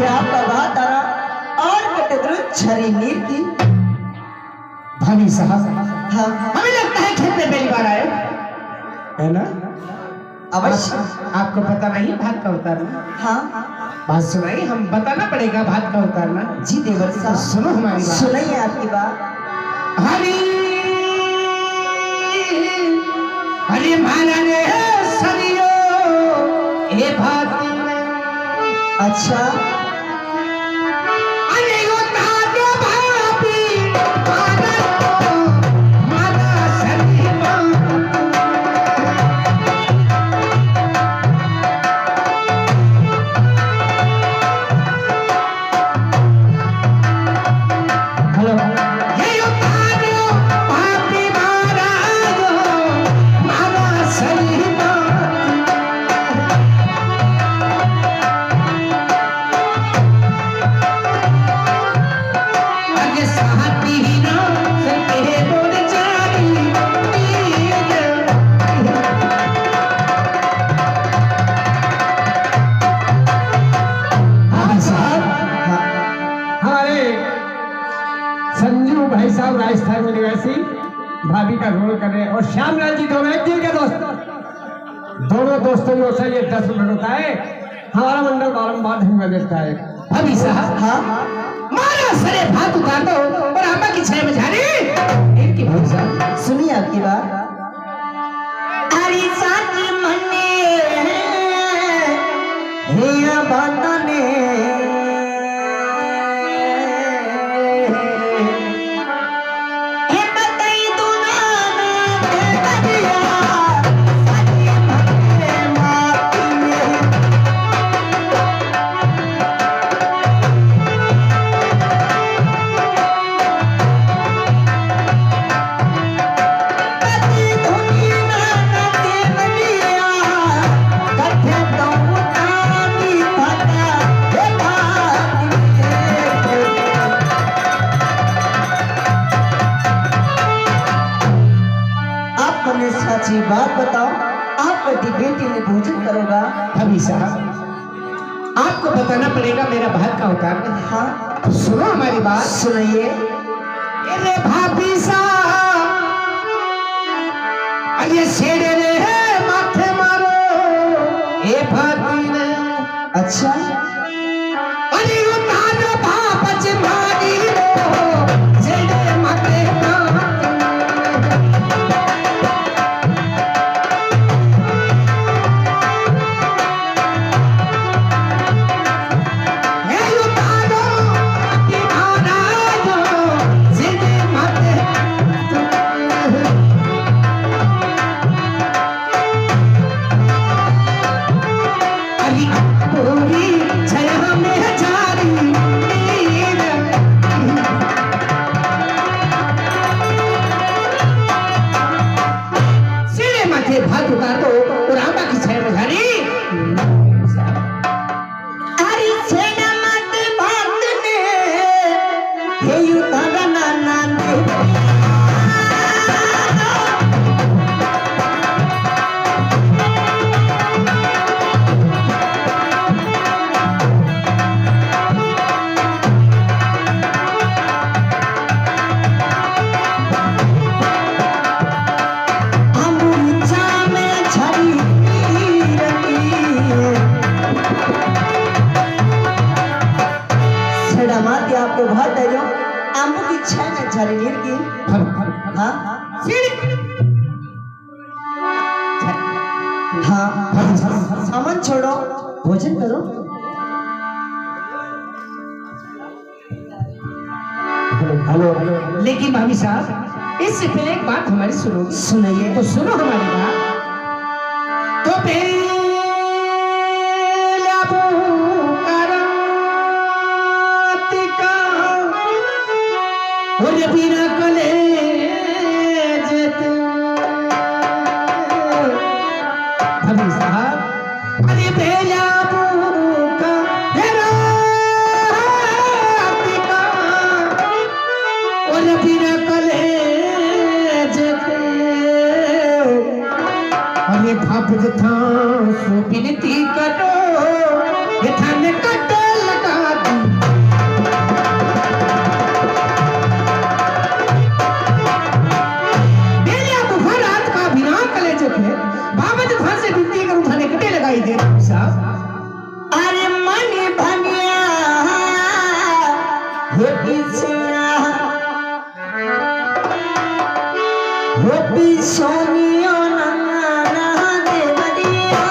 मुझे आपका बात आ रहा और कटद्रु छरी नीर की। भाभी साहब, हाँ हमें लगता है खेत में पहली बार आए है ना? अवश्य। आपको पता नहीं भात का उतारना? हाँ बात सुनाई, हम बताना पड़ेगा भात का उतारना। जी देवर साहब, सुनो हमारी बात। सुनाइए आपकी बात। हरी हरी माला ने सरियो ए भात। अच्छा अरे उतार दो भाभी माला सरियो। हेलो, ये उतार दो भाभी माला सरियो। आगे साथी ना सके बोल जानी। हाँ साहब, हमारे संजू भाई साहब राजस्थान में निवासी भाभी का रोल कर रहे हैं और श्यामलाल जी दोनों एक दिल के दोस्त। दोनों दोस्तों में से ये 10 मिनट होता है। हमारा मंडल बारंबार धन्यवाद देता है। भाभी साहब, हाँ मारा सरे भात उतार दो और आमा की छह में जाने इनकी। भाभी साहब सुनिए आपकी बात। हरी साथ मने हे बातने हे बताई दुना ना दिया साथी मने माती में। कति धुनी ना देव दिया कथे दौतानी पता हे भाती में। आप हमें सच्ची बात बताओ, आपकी बेटी ने भोजन करोगा? भाभी साहब, आपको बताना पड़ेगा मेरा भात का उतारना। हाँ तो सुनो हमारी बात। सुनाइए। अरे भाभी साहब, अरे शेरे रे माथे मारो ए भाती ने। अच्छा अरे उतारो भापच मारी रो शेरे माथे मारो। हे उतारो दीवाना जो शेरे माथे। अरे पूरी छया में जारी सिरे माथे भात उतार दो और आमा की छया में जारी। हरी सेना मत बात ने हे युद्ध ना दे। अमृता में छड़ी रही छड़ा माती आपको बहुत दे दो। आमू की छह में झरी नीर की। हाँ हाँ सामान छोड़ो, भोजन करो। हेलो, लेकिन भाभी साहब इससे पहले एक बात हमारी सुनोगी? सुनाइए। तो सुनो हमारी बात। तो पहला और बिना कलेज भाभी साहब, अरे पहला का और बिना कलेज अरे भाप था सो बिनती करो ये थाने कटे लगा सोनियो नंगा देवरिया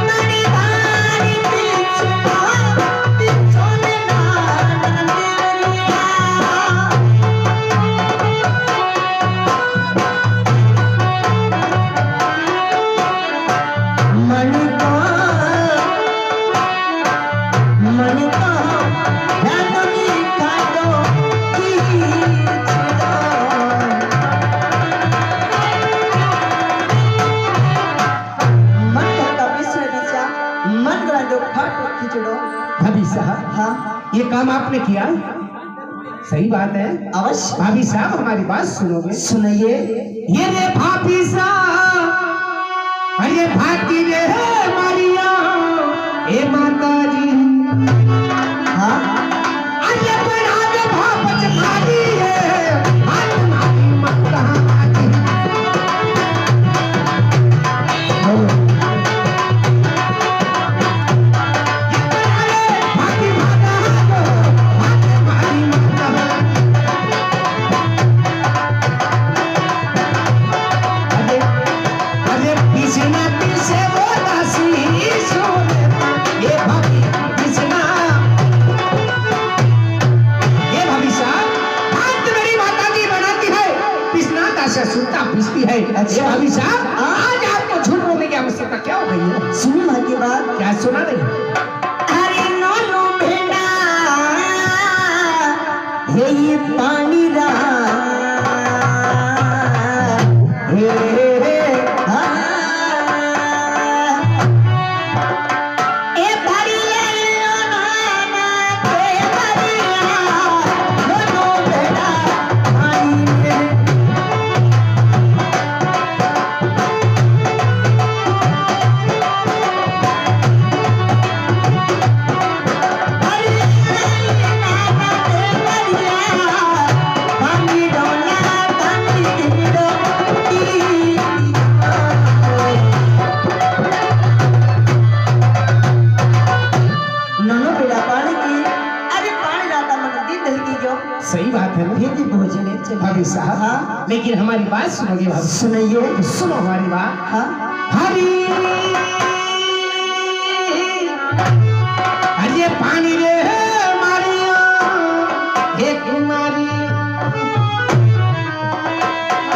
मनी भारी पिछवा पिछोने नाना देवरिया मनी भाभी साहब, हाँ ये काम आपने किया, सही बात है। अवश्य। भाभी साहब हमारी बात सुनोगे? सुनिए। ये रे भाभी साहब, अरे भागी रे मारिया, ए माता जी, हाँ अरे बड़ा रे भापच भागी है, हाथ मारी माता जी। सुनता पिसती है। अच्छा भाभी साहब, आज आपको झूठ बोलने की आवश्यकता क्या हो गई है? सुनी माँ की बात। क्या सुना नहीं? अरे नोनो बेटा ये पानी रा सही बात है ना? भाभी साहब, हाँ लेकिन हमारी बात सुनोगे? भाभी सुनिए। तो सुनो हमारी बात। हाँ हरी अरे पानी रे मारिया, हे कुमारी,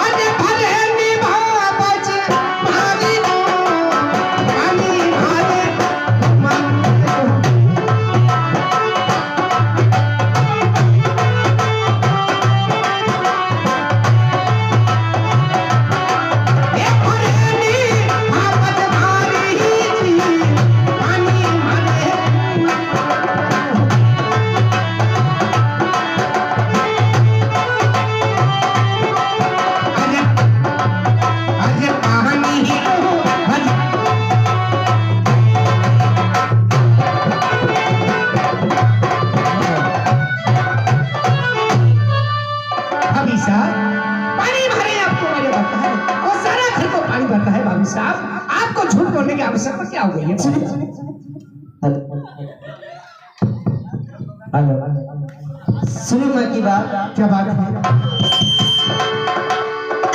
अरे भले निभा बच भारी नो, पानी भारे साहब, आपको झूठ बोलने की आवश्यकता क्या हो गई है? सुनी माँ की बात। क्या बात है?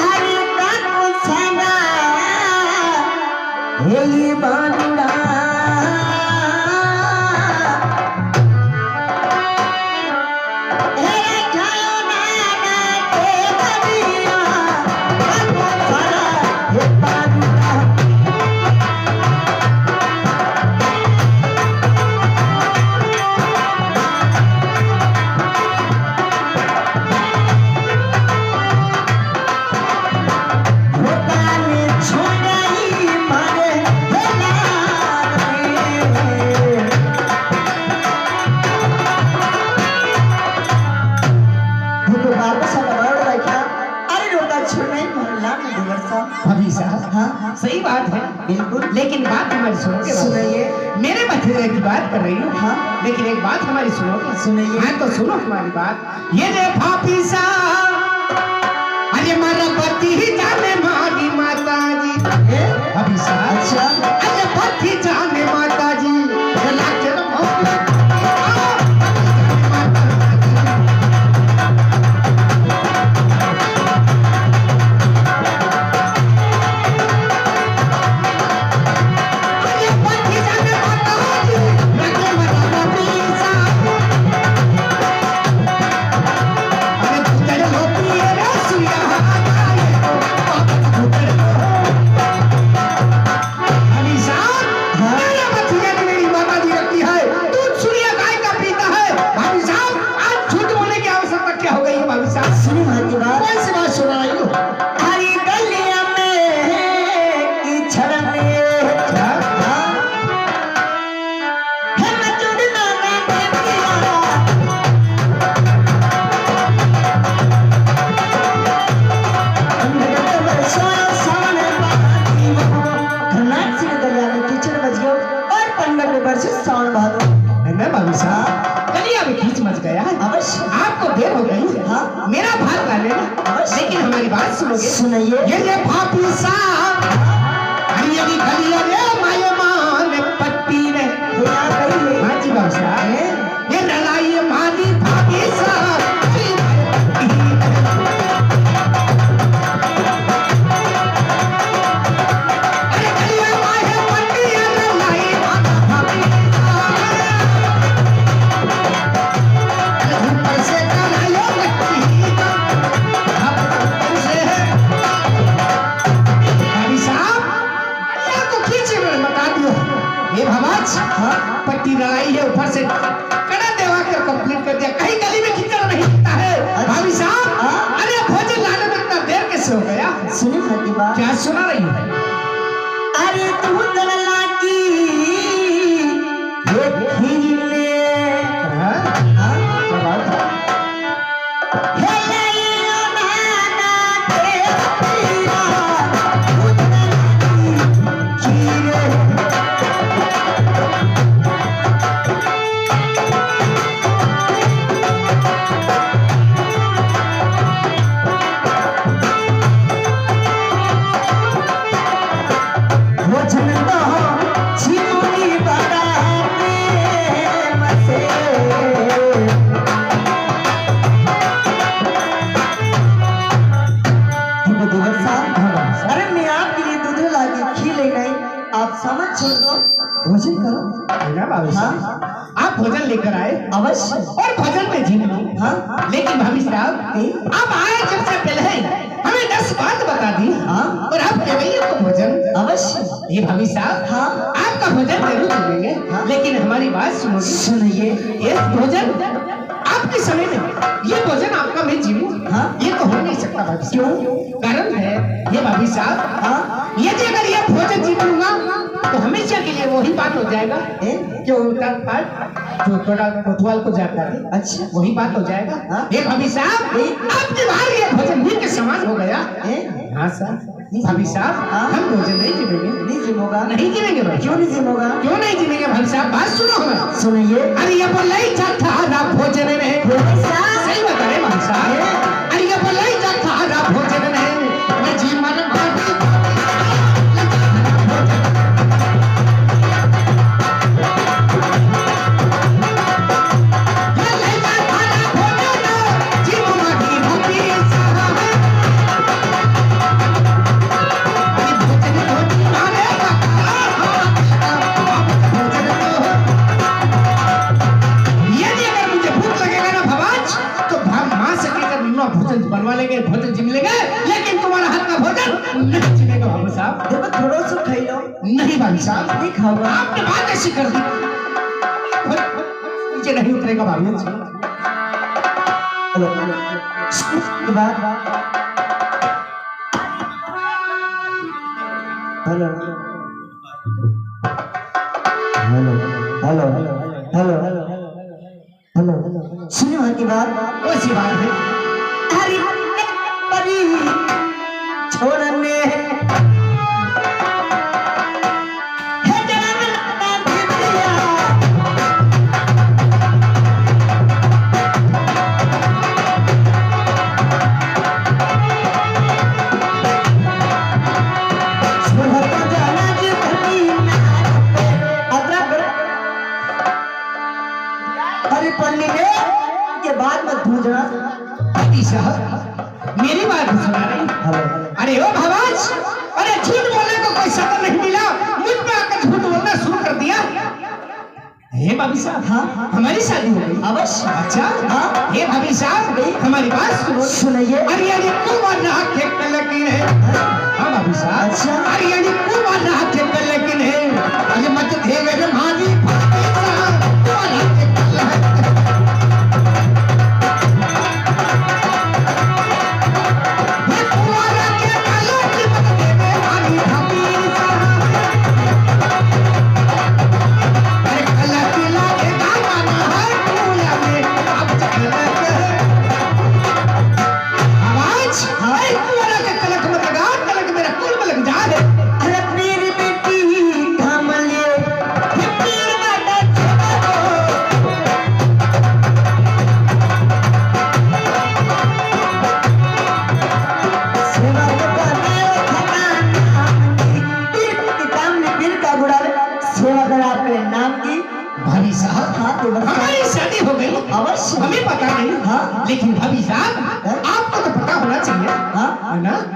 अरे काको संगा ये बानुड़ा भाभी साहब, हाँ सही बात है बिल्कुल, लेकिन बात हमारी सुनोगे? सुनिए। मेरे भतीजे की बात कर रही हूँ, हाँ लेकिन एक बात हमारी सुनोगे? सुनिए। हाँ तो सुनो हमारी बात। ये रे भाभी साहब, अरे मारा पति ही जाने मारी माता जी, भाभी सुनोगे? सुनाइए। ये भाभी साहब हरियाली गलिया रे माये मान पट्टी रे। यहाँ कहिए। हाँ जी बाबू साहब, ये लड़ाई मानी भाभी साहब पट्टी लड़ाई है, ऊपर से कड़ा देवा कर कंप्लीट कर दिया। कहीं गली में कीचड़ नहीं दिखता है भाभी साहब। अरे भोजन लाने में इतना देर कैसे हो गया? सुनिए प्रतिभा। क्या सुना रही है? अरे तू दलला की ये खीले क्या बात है? भोजन करो ना बाबू साहब। आप भोजन लेकर आए अवश्य। और भोजन में झील लो। हाँ। लेकिन भाभी साहब आप आए जब से पहले हमें 10 बात बता दी। हाँ। और आप कह रही है तो भोजन अवश्य। ये भाभी साहब हाँ। आपका भोजन जरूर मिलेंगे। हाँ। लेकिन हमारी बात सुनोगे? सुनिए। ये भोजन आपके समय में ये भोजन आपका मैं जीवूं, हाँ। ये तो हो नहीं सकता भाभी साहब। क्यों? कारण है ये भाभी साहब, हाँ। यदि अगर ये भोजन जीव लूंगा तो हमेशा के लिए वही बात हो जाएगा जो जो थोड़ा कोतवाल को जाता है। अच्छा। वही बात हो जाएगा। हाँ। ये भाभी साहब आपके बाहर ये भोजन भी के समान हो गया। हाँ सर भाभी साहब हाँ। हम भोजन नहीं जीवेंगे। नहीं जीवोगा। नहीं जीवेंगे भाई। क्यों नहीं जीवोगा? क्यों नहीं जीवेंगे भाभी साहब? बात सुनो हमें। सुनिए। अरे ये बोल नहीं जाता ना भोजन में। सही बता रहे भाभी साहब। अरे ये बोल नहीं जाता ना भोजन में मैं जी मन बनवा लेंगे, भोजन जिम लेंगे, लेकिन तुम्हारा हाथ का भोजन नहीं जिमेगा भाभी साहब। देखो थोड़ा सा खाई लो। नहीं भाभी साहब नहीं खाऊंगा। आपने बात ऐसी कर दी नीचे नहीं उतरेगा भाभी। हेलो बात hello hello hello hello hello सुनिए वहाँ की बात। कौन सी बात है? हरी परी छोड़ने पढ़ने के बाद मत भूलना। मेरी बात सुना रही। अरे ओ भवाज, अरे झूठ बोलने को कोई शब्द नहीं मिला, मुझ पे आकर झूठ बोलना शुरू कर दिया। हे भाभी साहब हाँ। हमारी शादी हो गई। अवश्य। अच्छा हाँ। हे भाभी साहब हमारी बात सुनो। सुनिए। अरे यानी तू मारना हाथ फेंक कर लेकिन है। हाँ भाभी साहब। अच्छा। अरे यानी तू मारना हाथ फेंक कर लेकिन है। अरे मत थे मेरे भाभी साहब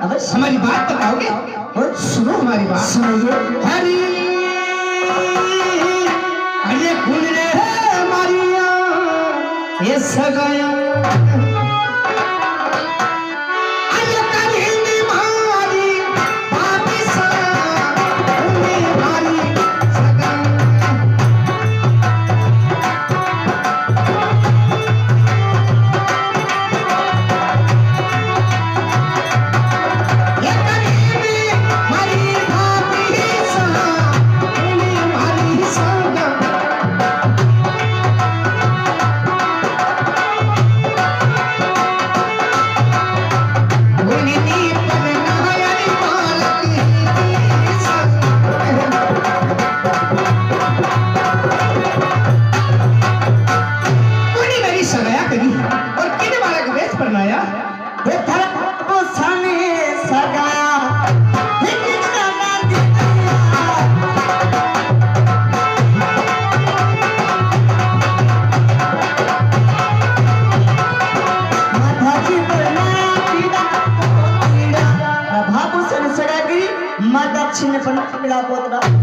अवश्य। हमारी बात बताओगे? और सुनो हमारी बात। सुनाइए। हरी अरे खुल रे मारिया ये सगाया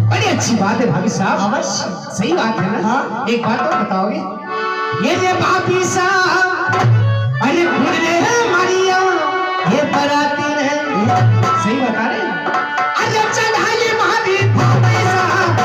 बड़ी अच्छी बात है भाभी साहब। अवश्य। सही बात है ना? हाँ। एक बात और बताओगे? ये जे भाभी साहब अरे खुद रे मारिया ये बराती रहे, सही बता रहे? अरे चढ़ाइए भाभी भाभी साहब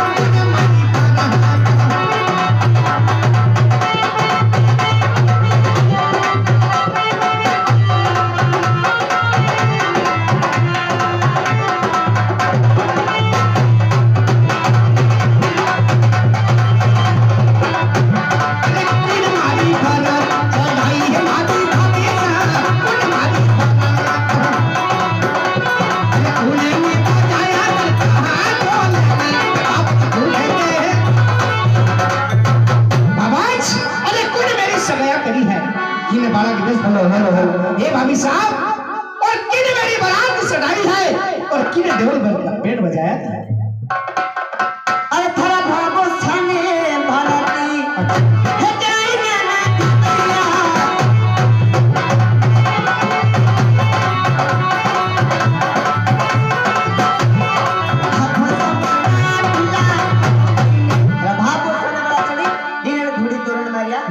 भाभी साहब और किने मेरी बारात सजाई है और किने ढोल बैंड बजाया था। अरे थरा भागो साने बाराती है जाई ना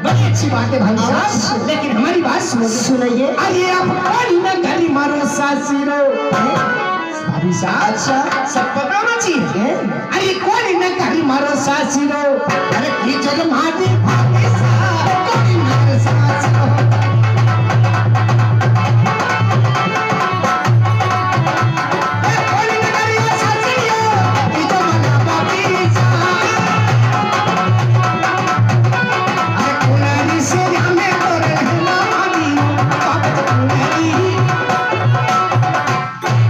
बड़ी अच्छी बात है भाई साहब, लेकिन हमारी बात सुनाइए। अरे आप कौन न गली मारो सासिरो भाभी साहब। अच्छा सब पता ना चाहिए। अरे कौन न गली मारो सासिरो अरे की जग मारे भाभी साहब कौन मारो सासिरो कौन न गली मारो सासिरो की जग मारे भाभी साहब से हमें तो रहना मानी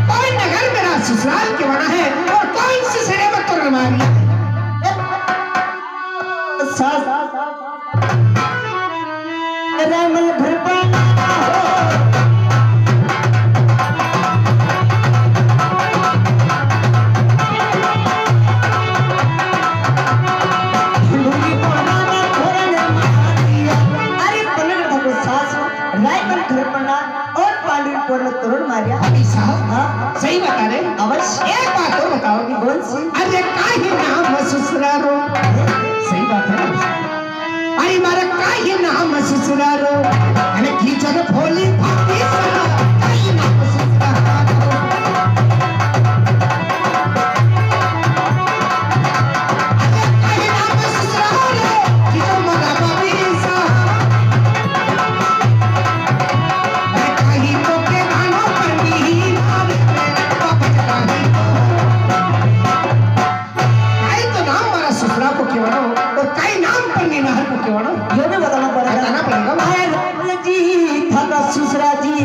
कोई नगर मेरा ससुराल के बना है और कौन से सिरे में तो मारी रामल भरपाना तोरण मारिया। भाभी साहब हाँ सही बता रहे। अवश्य। एक बात और बताओगी? कौन सी? अरे काहे नाम ससुरारो सही बात है। अरे मारा काहे नाम ससुरारो अरे की जगह भोली भाभी साहब काहे नाम ससुरारो अरे काहे नाम ससुरारो की जो मारा भाभी साहब ससुरा जी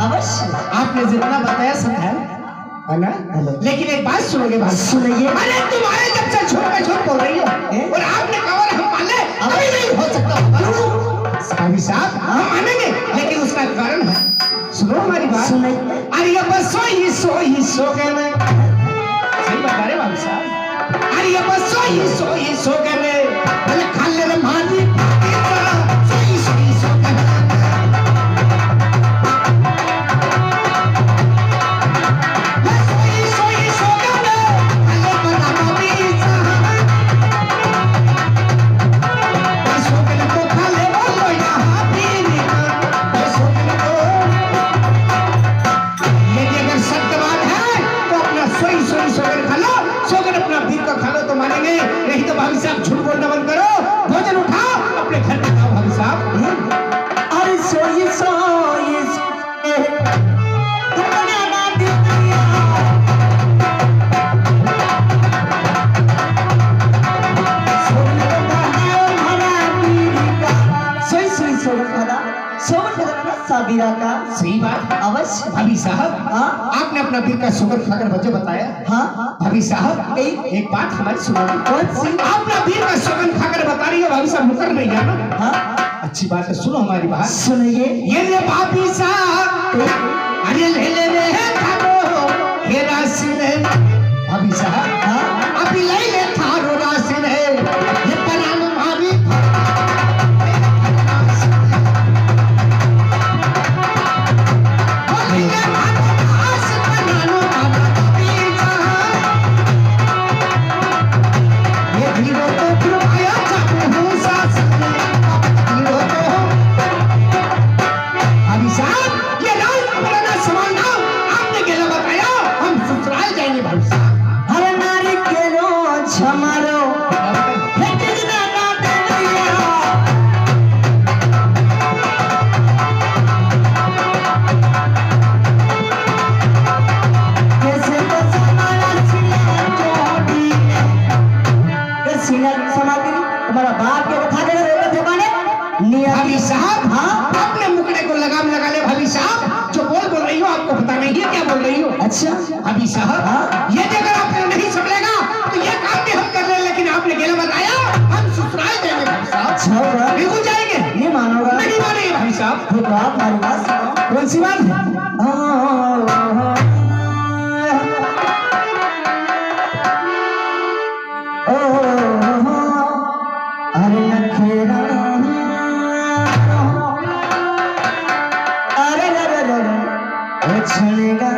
अवश्य आपने जितना बताया समझा है ना? लेकिन एक बात सुनोगे? बात सुनाइए। अरे तुम्हारे जब से झूठ पे झूठ बोल रही हो और आपने कहा हम मान ले अभी नहीं हो सकता। भाभी साहब हम मानेंगे, लेकिन उसका कारण है। सुनो हमारी बात। सुनाइए। अरे बस सो गए मैं। सही बता रहे भाभी साहब। अरे बस सो गए मैं। भले खा ले रे मारी सो गए। भाभी साहब झूठ बोलना बंद करो, भोजन उठाओ, अपने घर पे जाओ भाभी साहब। अरे सोइए तुमने ना दिया साबिरा का। सही बात अवश्य भाभी साहब। हाँ आपने अपना दिल का शुगर खाकर मुझे बताया। हाँ भाभी साहब एक बात हमारी सुनोगे? कौन सी? अपना दिल का शुगर खाकर बता रही है भाभी साहब, मुकर नहीं जाना। हाँ अच्छी बात है, सुनो हमारी बात। सुनिए। ये ले भाभी साहब, अरे ले रे थारो हेरा सिने। भाभी साहब हाँ अभी ले थारो रासिन है, ये परान भाभी तुम्हारा बाप के बता देगा भाभी साहब। हाँ अपने मुकड़े को लगाम लगा ले भाभी साहब। जो बोल रही हो आपको पता नहीं है क्या बोल रही हो। अच्छा भाभी साहब हाँ? ये अगर आपको नहीं समझेगा तो ये काम भी हम कर ले, लेकिन आपने गलत बताया, हम ससुराल जाएंगे भाभी साहब। अच्छा बिल्कुल जाएंगे। नहीं मानोगा? नहीं मानेंगे भाभी साहब। तो बात हमारी बात सुनो। कौन सी बात? अरे नखेरा अरे छड़ेगा